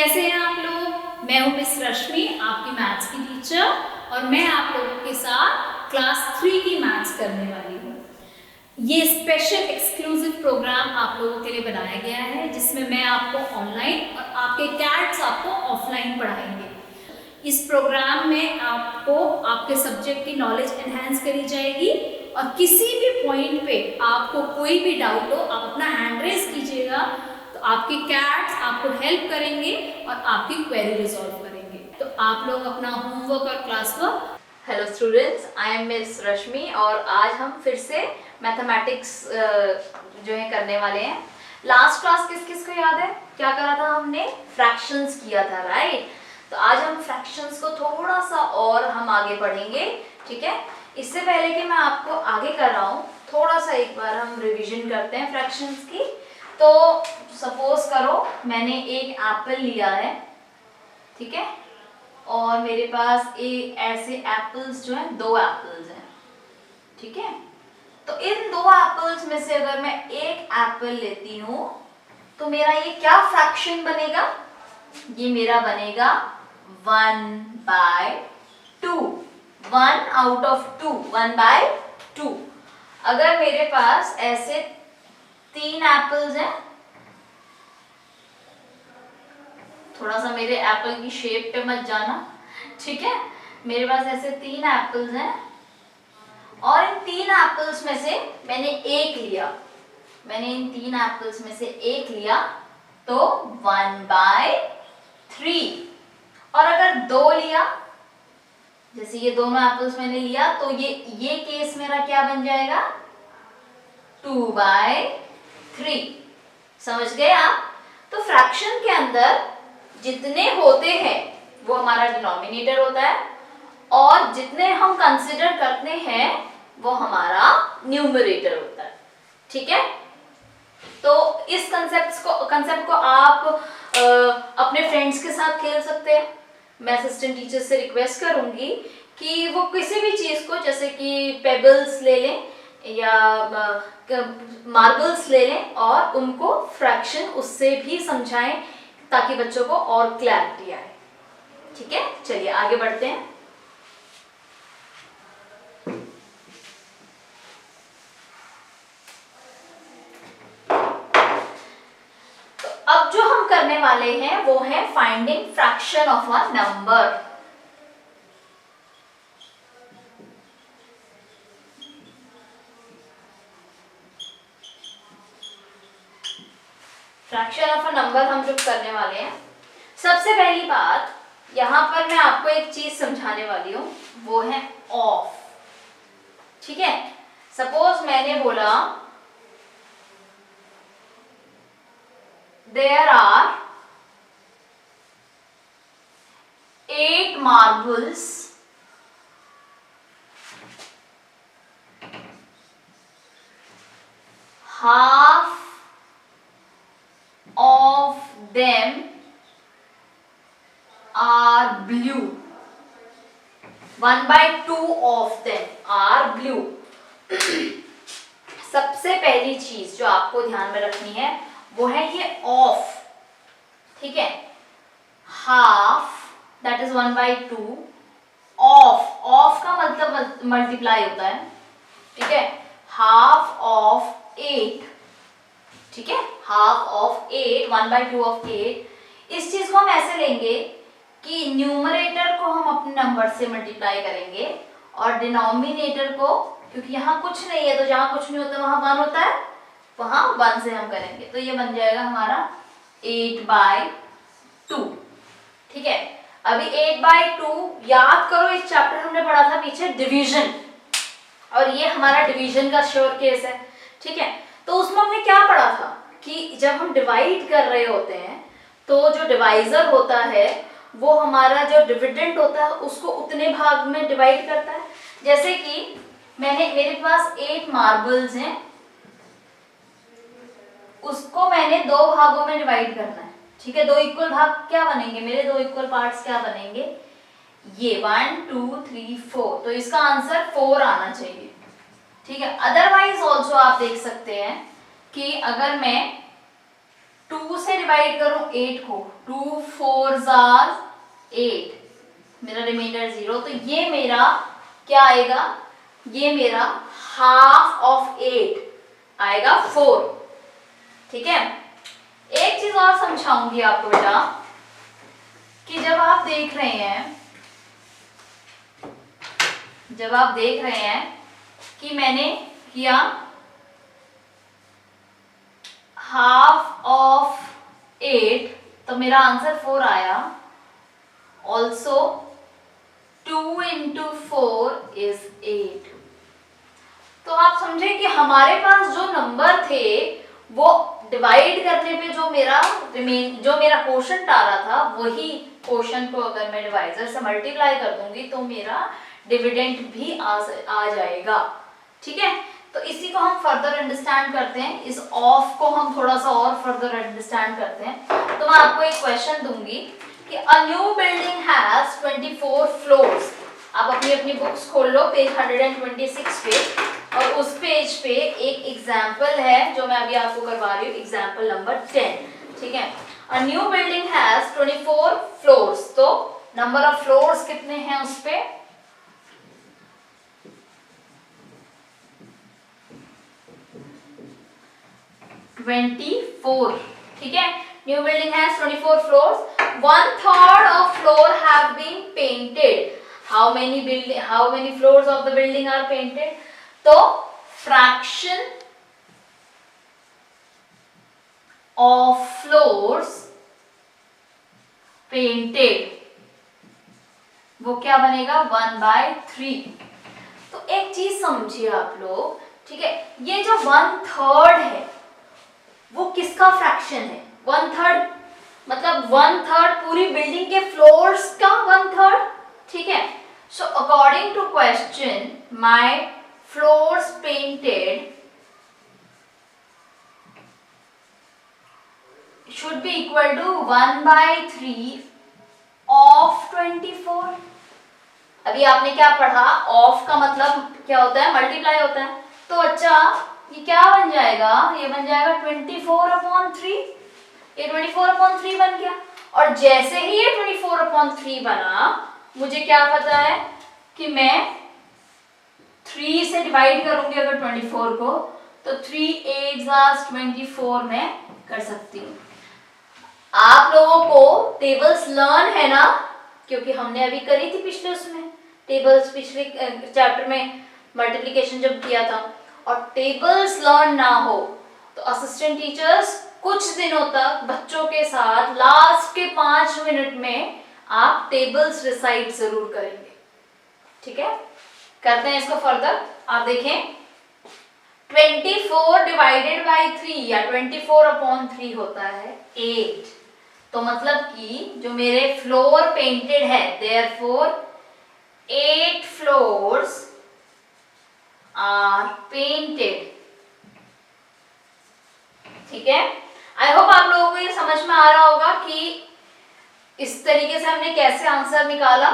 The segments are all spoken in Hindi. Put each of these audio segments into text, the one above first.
कैसे हैं आप लोग? मैं हूं मिस रश्मि, आपकी मैथ्स की टीचर, और मैं आप लोगों के साथ क्लास 3 की मैथ्स करने वाली हूँ। ये स्पेशल एक्सक्लूसिव प्रोग्राम आप लोगों के लिए बनाया गया है, जिसमें मैं आपको ऑनलाइन और आपके कैट्स आपको ऑफलाइन पढ़ाएंगे। इस प्रोग्राम में आपको आपके सब्जेक्ट की नॉलेज एनहांस करी जाएगी, और किसी भी पॉइंट पे आपको कोई भी डाउट हो, आप अपना हैंड रेज कीजिएगा, तो आपके कैट्स आपको हेल्प करेंगे और आपकी क्वेरी रिजॉल्व करेंगे। तो आप लोग अपना होमवर्क और class work. Hello students, I am miss Rashmi और आज हम फिर से मैथमेटिक्स जो है करने वाले हैं। लास्ट क्लास किस किस को याद है? क्या करा था हमने? फ्रैक्शंस किया था, राइट? तो आज हम फ्रैक्शंस को थोड़ा सा और हम आगे पढ़ेंगे, ठीक है? इससे पहले कि मैं आपको आगे कर रहा हूँ, थोड़ा सा एक बार हम रिवीजन करते हैं फ्रैक्शंस की। तो सपोज करो मैंने एक एप्पल लिया है, ठीक है, और मेरे पास एक ऐसे एप्पल्स जो हैं, 2 एप्पल्स हैं, ठीक है। तो इन 2 एप्पल्स में से अगर मैं एक एप्पल लेती हूं तो मेरा ये क्या फ्रैक्शन बनेगा? ये मेरा बनेगा 1/2, 1 आउट ऑफ 2, 1/2। अगर मेरे पास ऐसे 3 एप्पल्स हैं, थोड़ा सा मेरे एप्पल की शेप पे मत जाना, ठीक है। मेरे पास ऐसे 3 एप्पल्स हैं और इन 3 एप्पल्स में से मैंने एक लिया, मैंने इन 3 एप्पल्स में से एक लिया, तो 1/3। और अगर 2 लिया, जैसे ये दोनों एप्पल्स मैंने लिया, तो ये केस मेरा क्या बन जाएगा? 2/3। समझ गए आप? तो फ्रैक्शन के अंदर जितने होते हैं वो हमारा डिनोमिनेटर होता है, और जितने हम कंसिडर करते हैं वो हमारा न्यूमरेटर होता है, ठीक है। तो इस कंसेप्ट को आप अपने फ्रेंड्स के साथ खेल सकते हैं। मैं असिस्टेंट टीचर से रिक्वेस्ट करूंगी कि वो किसी भी चीज को, जैसे कि पेबल्स ले लें या मार्बल्स ले लें, और उनको फ्रैक्शन उससे भी समझाएं ताकि बच्चों को और क्लैरिटी आए, ठीक है। चलिए आगे बढ़ते हैं। तो अब जो हम करने वाले हैं वो है finding fraction of a number. Fraction of a number हम जो करने वाले हैं, सबसे पहली बात यहां पर मैं आपको एक चीज समझाने वाली हूं, वो है ऑफ, ठीक है। सपोज मैंने बोला there are 8 marbles half of them are blue, 1/2 of them are blue। सबसे पहली चीज जो आपको ध्यान में रखनी है वो है ये ऑफ, ठीक है। Half that is 1/2 of, of का मतलब मल्टीप्लाई होता है, ठीक है। हाफ ऑफ 8, ठीक है, हाफ ऑफ 8, 1/2 ऑफ 8। इस चीज को हम ऐसे लेंगे कि न्यूमरेटर को हम अपने नंबर से मल्टीप्लाई करेंगे, और डिनोमिनेटर को, क्योंकि यहाँ कुछ नहीं है तो जहां कुछ नहीं होता वहां 1 होता है, वहां 1 से हम करेंगे, तो ये बन जाएगा हमारा 8/2, ठीक है। अभी 8/2 याद करो, एक चैप्टर हमने पढ़ा था पीछे, डिवीजन, और ये हमारा डिवीजन का श्योर केस है, ठीक है। तो उसमें हमने क्या पढ़ा था कि जब हम डिवाइड कर रहे होते हैं तो जो डिवाइजर होता है वो हमारा जो डिविडेंड होता है उसको उतने भाग में डिवाइड करता है। जैसे कि मेरे पास 8 मार्बल्स हैं, उसको मैंने 2 भागों में डिवाइड करना है, ठीक है। 2 इक्वल भाग क्या बनेंगे मेरे? 2 इक्वल पार्ट्स क्या बनेंगे? ये 1 2 3 4, तो इसका आंसर 4 आना चाहिए, ठीक है। अदरवाइज ऑल्सो आप देख सकते हैं कि अगर मैं 2 से डिवाइड करूं 8 को, 2 4 जार 8, मेरा रिमाइंडर 0, तो ये मेरा क्या आएगा, ये मेरा हाफ ऑफ 8 आएगा 4। ठीक है, एक चीज और समझाऊंगी आपको बेटा कि जब आप देख रहे हैं कि मैंने किया हाफ ऑफ 8, तो मेरा आंसर 4 आया। Also 2 into 4 is 8। तो आप समझे कि हमारे पास जो नंबर थे वो डिवाइड करने पे जो मेरा क्वोशंट आ रहा था, वही क्वोशंट को अगर मैं डिवाइजर से मल्टीप्लाई कर दूंगी तो मेरा डिविडेंड भी आ जाएगा। ठीक है, तो इसी को हम फर्दर अंडरस्टैंड करते हैं, इस ऑफ को हम थोड़ा सा और फर्दर अंडरस्टैंड करते हैं। तो मैं आपको एक क्वेश्चन दूंगी कि a new building has 24 floors. आप अपनी बुक्स खोल लो पेज 126 पे, और उस पेज पे एक एग्जाम्पल है जो मैं अभी आपको करवा रही हूँ, एग्जाम्पल नंबर 10। ठीक है, a new building has 24 floors, तो नंबर ऑफ फ्लोर्स कितने हैं उस पे, 24। ठीक है, new building has 24 floors, 1/3 of floor have been painted. How many floors of the building are painted? तो fraction of floors painted वो क्या बनेगा, 1/3। तो एक चीज समझिए आप लोग, ठीक है, ये जो 1/3 है वो किसका फ्रैक्शन है, 1/3 मतलब 1/3 पूरी बिल्डिंग के फ्लोर्स का 1/3। ठीक है, so according to question my floors painted should be equal to 1/3 of 24। अभी आपने क्या पढ़ा, ऑफ का मतलब क्या होता है, मल्टीप्लाई होता है। तो अच्छा ये क्या बन जाएगा, ये बन जाएगा 24/3, ये 24/3 बन गया। और जैसे ही ये 24/3 बना, मुझे क्या पता है कि मैं 3 से डिवाइड करूंगी अगर 24 को, तो 3 8 24 में कर सकती हूँ। आप लोगों को टेबल्स लर्न है ना, क्योंकि हमने अभी करी थी पिछले उसमें टेबल्स, पिछले चैप्टर में मल्टीप्लिकेशन जब किया था। और टेबल्स लर्न ना हो तो असिस्टेंट टीचर्स कुछ दिनों तक बच्चों के साथ लास्ट के 5 मिनट में आप टेबल्स रिसाइट जरूर करेंगे। ठीक है, करते हैं इसको फर्दर। आप देखें 24 डिवाइडेड बाई 3 या 24/3 होता है 8। तो मतलब कि जो मेरे फ्लोर पेंटेड है, देयरफॉर 8 फ्लोर्स आर पेंटेड। ठीक है, आई होप आप लोगों को ये समझ में आ रहा होगा कि इस तरीके से हमने कैसे आंसर निकाला।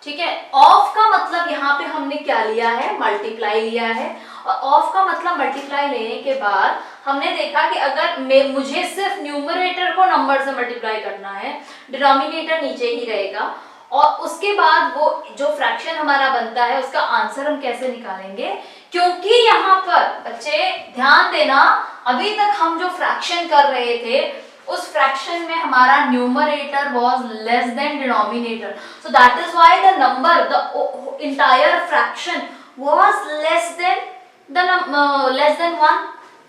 ठीक है, ऑफ का मतलब यहाँ पे हमने क्या लिया है, मल्टीप्लाई लिया है। और ऑफ का मतलब मल्टीप्लाई लेने के बाद हमने देखा कि अगर मुझे सिर्फ न्यूमरेटर को नंबर से मल्टीप्लाई करना है, डिनोमिनेटर नीचे ही रहेगा, और उसके बाद वो जो फ्रैक्शन हमारा बनता है उसका आंसर हम कैसे निकालेंगे। क्योंकि यहाँ पर बच्चे ध्यान देना, अभी तक हम जो फ्रैक्शन कर रहे थे उस फ्रैक्शन में हमारा numerator was less than denominator, so that is why the number, the entire fraction was less than 1।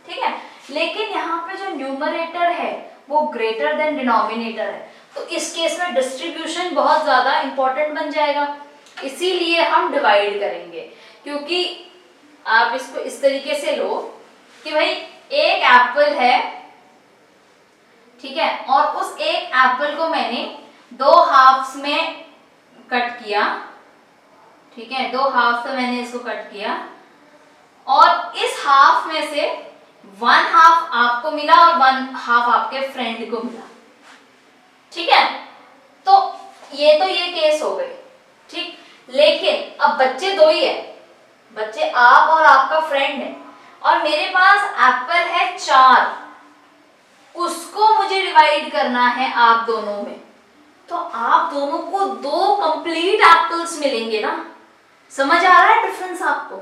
ठीक है, लेकिन यहाँ पे जो न्यूमरेटर है वो ग्रेटर देन डिनोमिनेटर है, तो इस केस में डिस्ट्रीब्यूशन बहुत ज्यादा इंपॉर्टेंट बन जाएगा। इसीलिए हम डिवाइड करेंगे, क्योंकि आप इसको इस तरीके से लो कि भाई एक एप्पल है, ठीक है, और उस एक एप्पल को मैंने 2 हाफ्स में कट किया। ठीक है, 2 हाफ से मैंने इसको कट किया, और इस हाफ में से 1 हाफ आपको मिला और 1 हाफ आपके फ्रेंड को मिला। ठीक है, तो ये केस हो गई। ठीक, लेकिन अब बच्चे 2 ही है, बच्चे आप और आपका फ्रेंड है, और मेरे पास एप्पल है 4। उसको मुझे डिवाइड करना है आप दोनों में, तो आप दोनों को 2 कंप्लीट एप्पल्स मिलेंगे ना। समझ आ रहा है डिफरेंस आपको,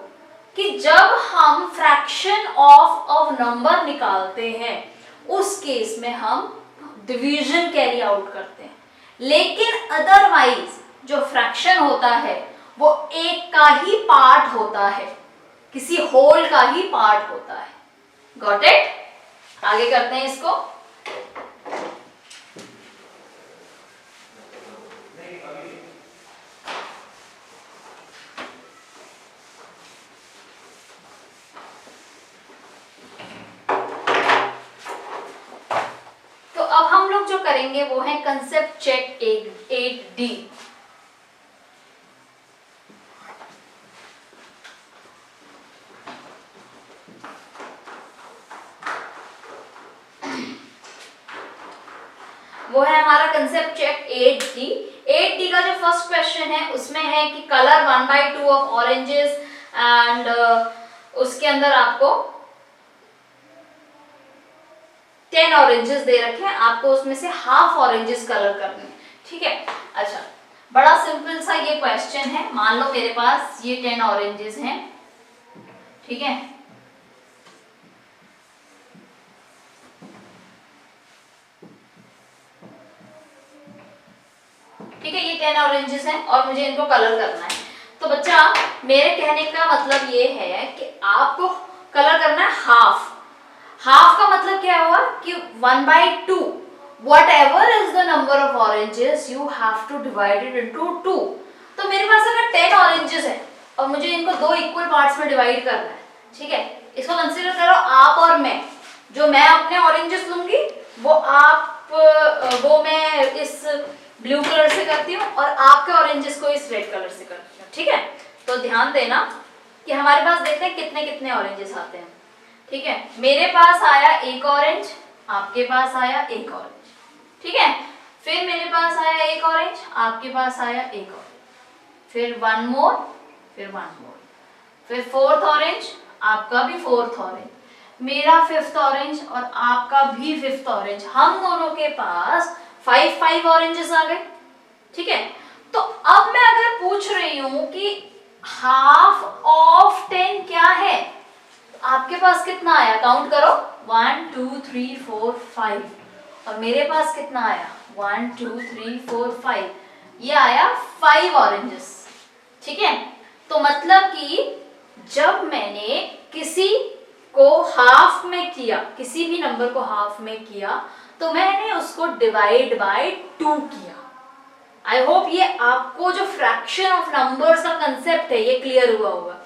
कि जब हम फ्रैक्शन ऑफ अ नंबर निकालते हैं उस केस में हम डिवीजन कैरी आउट करते हैं, लेकिन अदरवाइज जो फ्रैक्शन होता है वो एक का ही पार्ट होता है, किसी होल का ही पार्ट होता है। Got it? आगे करते हैं इसको। तो अब हम लोग जो करेंगे वो है कंसेप्ट चेक 8D। वो है हमारा कंसेप्ट चेक 8D। 8D का जो फर्स्ट क्वेश्चन है उसमें है कि कलर 1/2 ऑफ ऑरेंजेस एंड उसके अंदर आपको 10 ऑरेंजेस दे रखे हैं, आपको उसमें से हाफ ऑरेंजेस कलर करने हैं। ठीक है, अच्छा बड़ा सिंपल सा ये क्वेश्चन है। मान लो मेरे पास ये 10 ऑरेंजेस हैं, ठीक है, ठीक है, ये 10 ऑरेंजेस हैं और मुझे इनको कलर करना है। तो बच्चा मेरे कहने का मतलब ये है कि आपको कलर करना है हाफ। हाफ का मतलब क्या हुआ कि 1/2 whatever is the number of oranges you have to divide it into 2। तो मेरे पास अगर 10 ऑरेंजेस है और मुझे इनको 2 इक्वल पार्ट्स में डिवाइड करना है, ठीक है, इसको कंसीडर करो आप और मैं। जो मैं अपने ऑरेंजेस लूंगी वो मैं इस ब्लू कलर से करती हूँ और आपके ऑरेंजेस को इस रेड कलर से करती हूँ। ठीक है, तो ध्यान देना कि हमारे पास देखते हैं कितने कितने ऑरेंजेस आते हैं। ठीक है, मेरे पास आया एक ऑरेंज, आपके पास आया एक ऑरेंज, ठीक है, फिर मेरे पास आया एक ऑरेंज, आपके पास आया एक ऑरेंज, फिर वन मोर, फिर वन मोर, फिर फोर्थ ऑरेंज, आपका भी फोर्थ ऑरेंज, मेरा फिफ्थ ऑरेंज और आपका भी फिफ्थ ऑरेंज। हम दोनों के पास 5 ऑरेंजेस आ गए। ठीक है, तो अब मैं अगर पूछ रही हूं कि हाफ ऑफ 10 क्या है, आपके पास कितना आया, काउंट करो, 1 2 3 4 5 और मेरे पास कितना आया, 1 2 3 4 5, ये आया 5 ऑरेंजेस। ठीक है, तो मतलब कि जब मैंने किसी को हाफ में किया, किसी भी नंबर को हाफ में किया, तो मैंने उसको डिवाइड बाय 2 किया। आई होप ये आपको जो फ्रैक्शन ऑफ नंबर्स का कंसेप्ट है ये क्लियर हुआ होगा।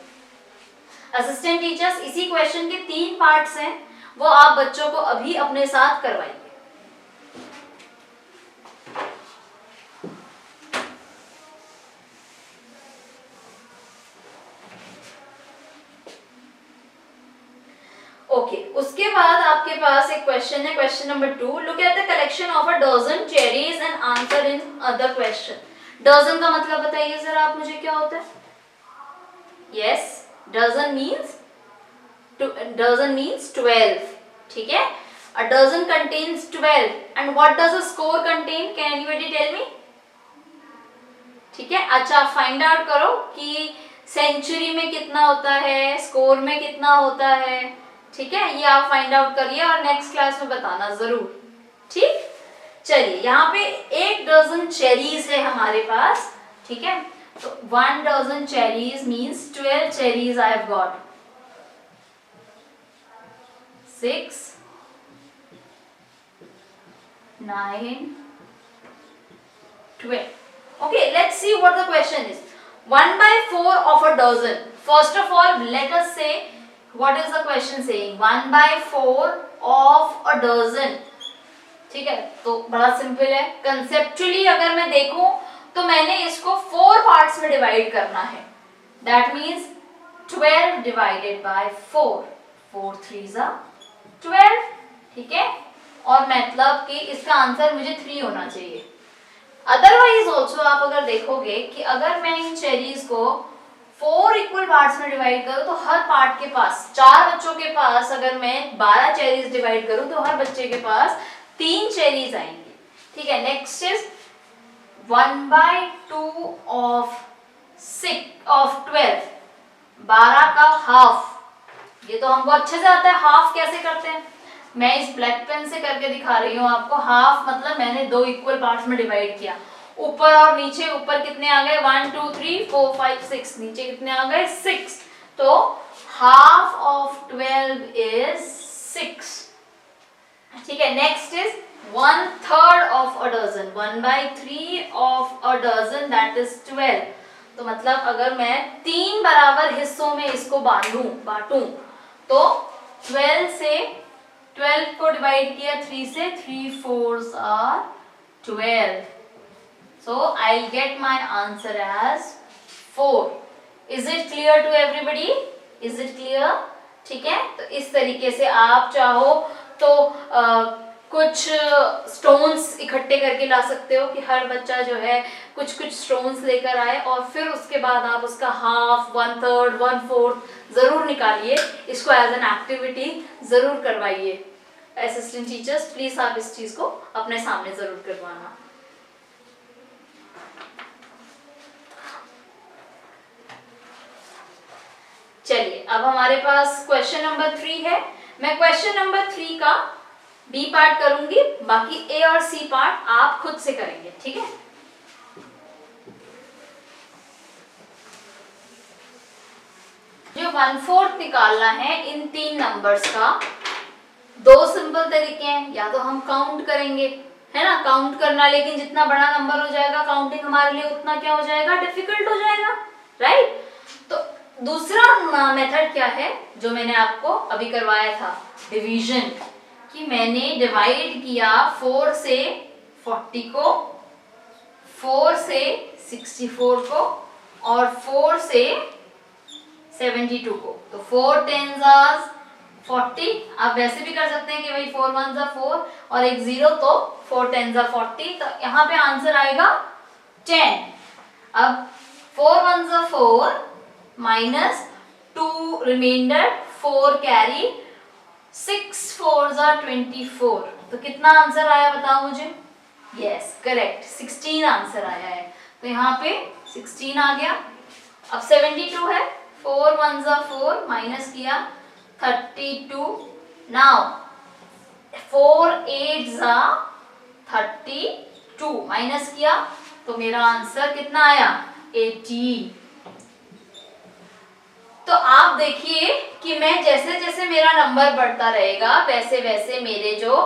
असिस्टेंट टीचर्स, इसी क्वेश्चन के 3 पार्ट्स हैं, वो आप बच्चों को अभी अपने साथ करवाइए। ओके, उसके बाद आपके पास एक क्वेश्चन है, question number 2। Look at the collection of a dozen cherries and answer in other question. Dozen का मतलब बताइए जरा आप मुझे, क्या होता है? Yes, dozen means 12। ठीक है, a dozen contains 12 and what does a score contain, can anybody tell me? ठीक है, अच्छा फाइंड आउट करो कि सेंचुरी में कितना होता है, स्कोर में कितना होता है। ठीक है, ये आप फाइंड आउट करिए और नेक्स्ट क्लास में बताना जरूर। ठीक, चलिए यहाँ पे 1 डजन चेरीज है हमारे पास। ठीक है, तो 1 dozen cherries means 12 cherries I have got. 6 9 12। Okay, let's see what the question is. 1/4 of a dozen. First of all, let us say what is the question saying. 1/4 of a dozen. ठीक है, तो बड़ा सिंपल है। कंसेप्चुअली अगर मैं देखूं तो मैंने इसको 4 पार्ट्स में डिवाइड करना है। That means 12 divided by 4. 4 3s are 12। ठीक है, और मतलब कि इसका आंसर मुझे 3 होना चाहिए। अदरवाइज ऑल्सो आप अगर देखोगे कि अगर मैं इन चेरीज को 4 इक्वल पार्ट्स में डिवाइड करूं तो हर पार्ट के पास, 4 बच्चों के पास अगर मैं 12 चेरीज डिवाइड करूं तो हर बच्चे के पास 3 चेरीज आएंगी। ठीक है, नेक्स्ट इज 1/2 ऑफ 12, 12 का हाफ। ये तो हमको अच्छे से आता है, हाफ कैसे करते हैं, मैं इस ब्लैक पेन से करके दिखा रही हूँ आपको। हाफ मतलब मैंने 2 इक्वल पार्ट्स में डिवाइड किया, ऊपर और नीचे, ऊपर कितने आ गए 1 2 3 4 5 6, नीचे कितने आ गए 6, तो हाफ ऑफ 12 इज 6। ठीक है, next is 1/3 of a dozen, 1/3 of a dozen that is 12। तो मतलब अगर मैं 3 बराबर हिस्सों में इसको बांटूं तो 12 से 12 को डिवाइड किया 3 से, 3 4s are 12, so I'll get my answer as 4. Is it clear to everybody? Is it clear? ठीक है, तो इस तरीके से आप चाहो तो कुछ स्टोन्स इकट्ठे करके ला सकते हो कि हर बच्चा जो है कुछ कुछ स्टोन्स लेकर आए, और फिर उसके बाद आप उसका हाफ, 1/3, 1/4 जरूर निकालिए। इसको एज एन एक्टिविटी जरूर करवाइए। असिस्टेंट टीचर्स प्लीज आप इस चीज को अपने सामने जरूर करवाना। चलिए, अब हमारे पास क्वेश्चन नंबर 3 है। मैं क्वेश्चन नंबर 3 का बी पार्ट करूंगी, बाकी ए और सी पार्ट आप खुद से करेंगे। ठीक है, जो 1/4 निकालना है इन 3 नंबर्स का 2 सिंपल तरीके हैं। या तो हम काउंट करेंगे, है ना, काउंट करना, लेकिन जितना बड़ा नंबर हो जाएगा काउंटिंग हमारे लिए उतना क्या हो जाएगा, डिफिकल्ट हो जाएगा, राइट। तो दूसरा मेथड क्या है जो मैंने आपको अभी करवाया था, डिवीजन, कि मैंने डिवाइड किया 4 से 40 को, 4 से 64 को और 4 से 72 को। तो 4 10s are 40। आप वैसे भी कर सकते हैं कि भाई 4 1s are 4 और एक 0, तो 4 10s are 40। तो यहाँ पे आंसर आएगा 10। अब 4 1s are 4 minus 2 reminder, 4 carry, 6 4s are 24। तो कितना आंसर आया बताओ मुझे। यस करेक्ट, 16 आंसर आया है। तो यहाँ पे 16 आ गया। अब 72 है, 4 1s are 4 माइनस किया 32, नाउ 4 8s are 32 माइनस किया, तो मेरा आंसर कितना आया 18। तो आप देखिए कि मैं जैसे जैसे मेरा नंबर बढ़ता रहेगा वैसे वैसे मेरे जो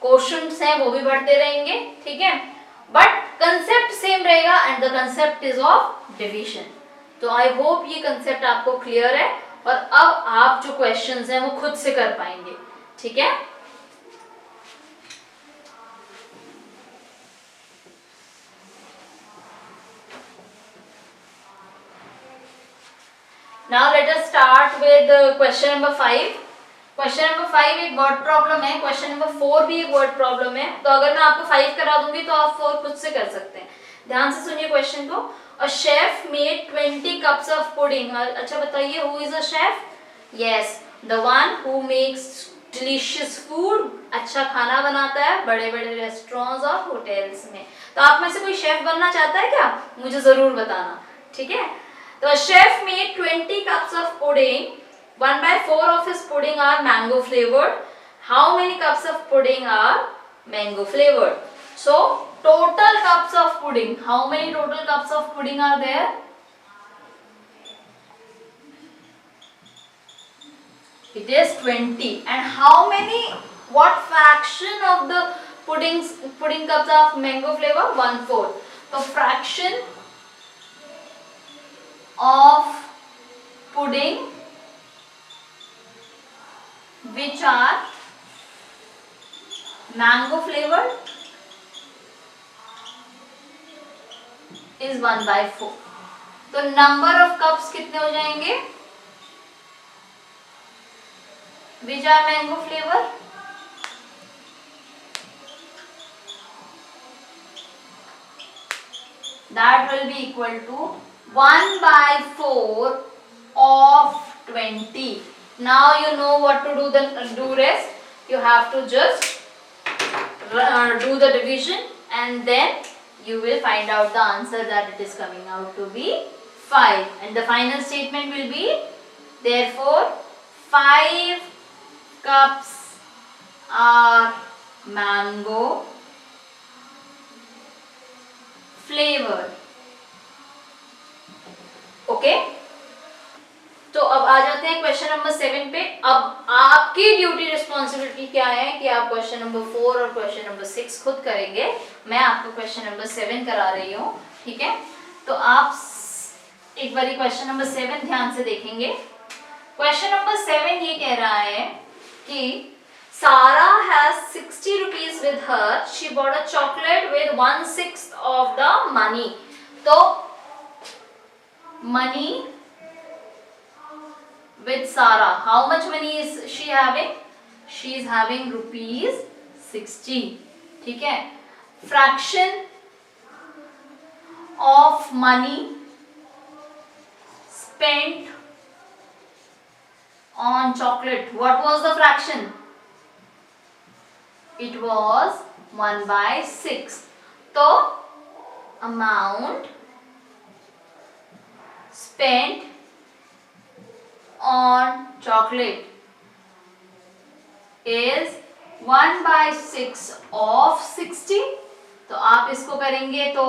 क्वेश्चंस हैं वो भी बढ़ते रहेंगे। ठीक है, बट कंसेप्ट सेम रहेगा and the concept is of division. तो आई होप ये कंसेप्ट आपको क्लियर है और अब आप जो क्वेश्चंस हैं वो खुद से कर पाएंगे। ठीक है, now let us start with question number 5। Question number 5 एक वर्ड प्रॉब्लम है, क्वेश्चन नंबर 4 भी एक वर्ड प्रॉब्लम है। तो अगर मैं आपको 5 करा दूंगी तो आप 4 खुद से कर सकते हैं। ध्यान से सुनिए क्वेश्चन को। A chef made 20 cups of pudding. अच्छा बताइए, who is a chef? Yes, the one who makes delicious food. अच्छा खाना बनाता है बड़े बड़े रेस्टोरेंट्स और होटल्स में। तो आप में से कोई शेफ बनना चाहता है क्या? मुझे जरूर बताना। ठीक है, तो a chef made 20 cups of pudding. 1/4 of his pudding are mango flavored. How many cups of pudding are mango flavored? So total cups of pudding. How many total cups of pudding are there? It is 20. And how many? What fraction of the pudding cups of mango flavor? 1/4. So fraction of pudding which are mango flavored is 1/4. तो number of cups कितने हो जाएंगे which are mango flavor? That will be equal to 1/4 of 20. Now you know what to do rest. You have to just do the division and then you will find out the answer that it is coming out to be 5. And the final statement will be, therefore 5 cups are mango flavored. Okay, तो अब आ जाते हैं क्वेश्चन नंबर 7 पे। अब आपकी ड्यूटी रिस्पॉन्सिबिलिटी क्या है कि आप क्वेश्चन नंबर 4 और क्वेश्चन नंबर 6 खुद करेंगे। मैं आपको क्वेश्चन नंबर 7 करा रही हूँ, ठीक है। तो आप एक बारी क्वेश्चन नंबर 7 ध्यान से देखेंगे। क्वेश्चन नंबर 7 ये कह रहा है कि Sara has 60 rupees with her. She bought a chocolate with 1/6 of the money. तो money with Sara, how much money is she having? She is having rupees 60. ठीक है। Fraction of money spent on chocolate. What was the fraction? It was 1/6. तो amount spent on chocolate is 1/6 of 60. तो आप इसको करेंगे तो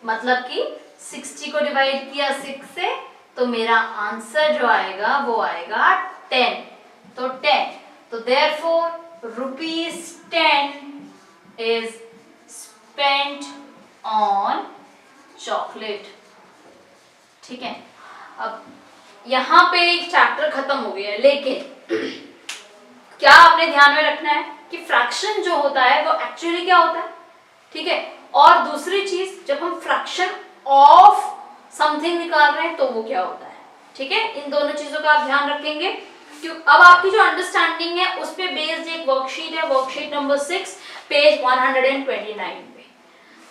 मतलब कि 60 को डिवाइड किया 6 से, तो मेरा आंसर जो आएगा वो आएगा 10। तो 10, तो therefore rupees 10 is spent on chocolate। ठीक है। अब यहाँ पे एक चैप्टर खत्म हो गया है, लेकिन क्या आपने ध्यान में रखना है कि फ्रैक्शन जो होता है वो एक्चुअली क्या होता है, ठीक है। और दूसरी चीज, जब हम फ्रैक्शन ऑफ समथिंग निकाल रहे हैं तो वो क्या होता है, ठीक है। इन दोनों चीजों का आप ध्यान रखेंगे। अब आपकी जो अंडरस्टैंडिंग है उस पे बेस्ड एक वर्कशीट है, वर्कशीट नंबर 6 पेज 129 पे।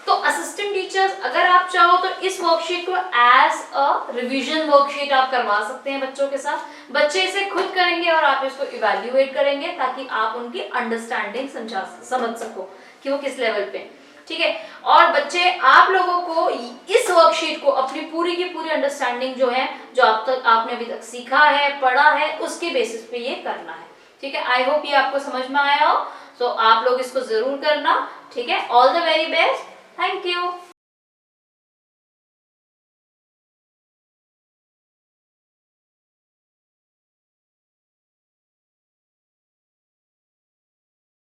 तो असिस्टेंट टीचर्स अगर आप चाहो तो इस वर्कशीट को एज अ रिवीजन वर्कशीट आप करवा सकते हैं बच्चों के साथ। बच्चे इसे खुद करेंगे और आप इसको इवैल्यूएट करेंगे ताकि आप उनकी अंडरस्टैंडिंग समझ सको कि वो किस लेवल पे, ठीक है। और बच्चे आप लोगों को इस वर्कशीट को अपनी पूरी की पूरी अंडरस्टैंडिंग जो है, जो आपने अभी तक सीखा है, पढ़ा है, उसके बेसिस पे ये करना है, ठीक है। आई होप ये आपको समझ में आया हो, तो आप लोग इसको जरूर करना, ठीक है। All the very best, thank you.